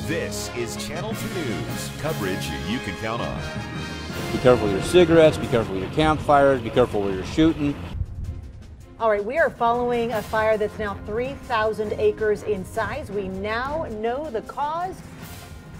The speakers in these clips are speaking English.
This is Channel 2 News, coverage you can count on. Be careful with your cigarettes, be careful with your campfires, be careful where you're shooting. All right, we are following a fire that's now 3,000 acres in size. We now know the cause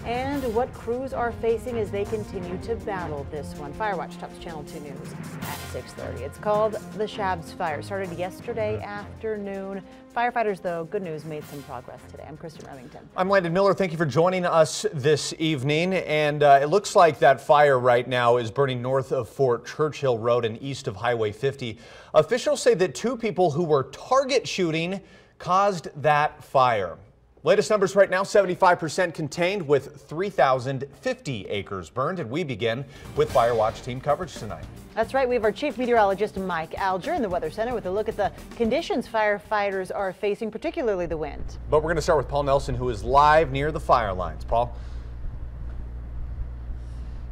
and what crews are facing as they continue to battle this one. Firewatch tops Channel 2 News at 6:30. It's called the Chaves fire. Started yesterday afternoon. Firefighters, though, good news, made some progress today. I'm Kristen Remington. I'm Landon Miller. Thank you for joining us this evening. And it looks like that fire right now is burning north of Fort Churchill Road and east of Highway 50. Officials say that two people who were target shooting caused that fire. Latest numbers right now, 75% contained with 3,050 acres burned. And we begin with Firewatch team coverage tonight. That's right. We have our chief meteorologist, Mike Alger, in the Weather Center with a look at the conditions firefighters are facing, particularly the wind. But we're going to start with Paul Nelson, who is live near the fire lines. Paul?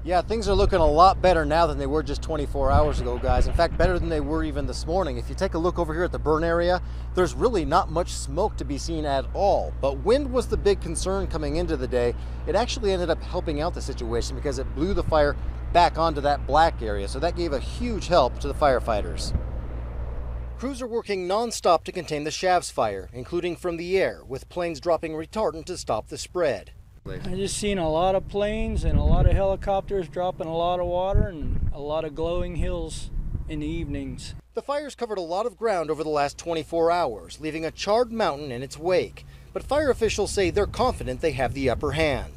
Yeah, things are looking a lot better now than they were just 24 hours ago, guys. In fact, better than they were even this morning. If you take a look over here at the burn area, there's really not much smoke to be seen at all. But wind was the big concern coming into the day. It actually ended up helping out the situation because it blew the fire back onto that black area. So that gave a huge help to the firefighters. Crews are working non-stop to contain the Chaves fire, including from the air, with planes dropping retardant to stop the spread. I just seen a lot of planes and a lot of helicopters dropping a lot of water and a lot of glowing hills in the evenings. The fire's covered a lot of ground over the last 24 hours, leaving a charred mountain in its wake. But fire officials say they're confident they have the upper hand.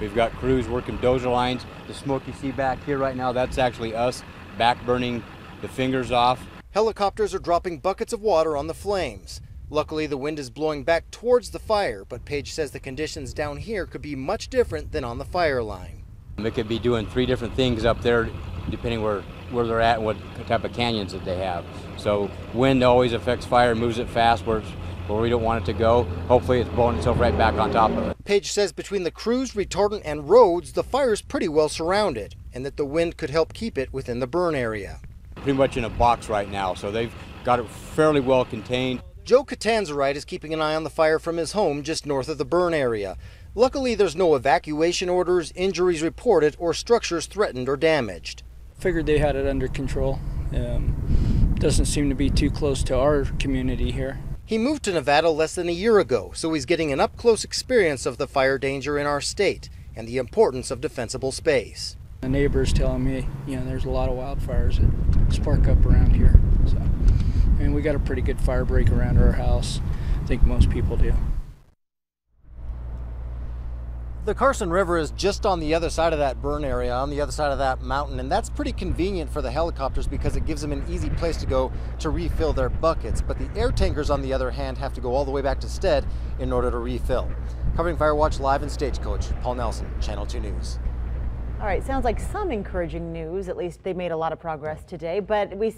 We've got crews working dozer lines. The smoke you see back here right now, that's actually us back burning the fingers off. Helicopters are dropping buckets of water on the flames. Luckily, the wind is blowing back towards the fire, but Page says the conditions down here could be much different than on the fire line. They could be doing three different things up there, depending where they're at and what type of canyons that they have. So wind always affects fire, moves it fast where we don't want it to go. Hopefully it's blowing itself right back on top of it. Page says between the crews, retardant, and roads, the fire's pretty well surrounded, and that the wind could help keep it within the burn area. Pretty much in a box right now, so they've got it fairly well contained. Joe Catanzarite is keeping an eye on the fire from his home just north of the burn area. Luckily, there's no evacuation orders, injuries reported, or structures threatened or damaged. Figured they had it under control. Doesn't seem to be too close to our community here. He moved to Nevada less than a year ago, so he's getting an up-close experience of the fire danger in our state and the importance of defensible space. The neighbors telling me, there's a lot of wildfires that spark up around here. So, we got a pretty good fire break around our house. I think most people do. The Carson River is just on the other side of that burn area, on the other side of that mountain, and that's pretty convenient for the helicopters because it gives them an easy place to go to refill their buckets. But the air tankers, on the other hand, have to go all the way back to Stead in order to refill. Covering Firewatch live in Stagecoach, Paul Nelson, Channel 2 News. All right, sounds like some encouraging news. At least they made a lot of progress today, but we see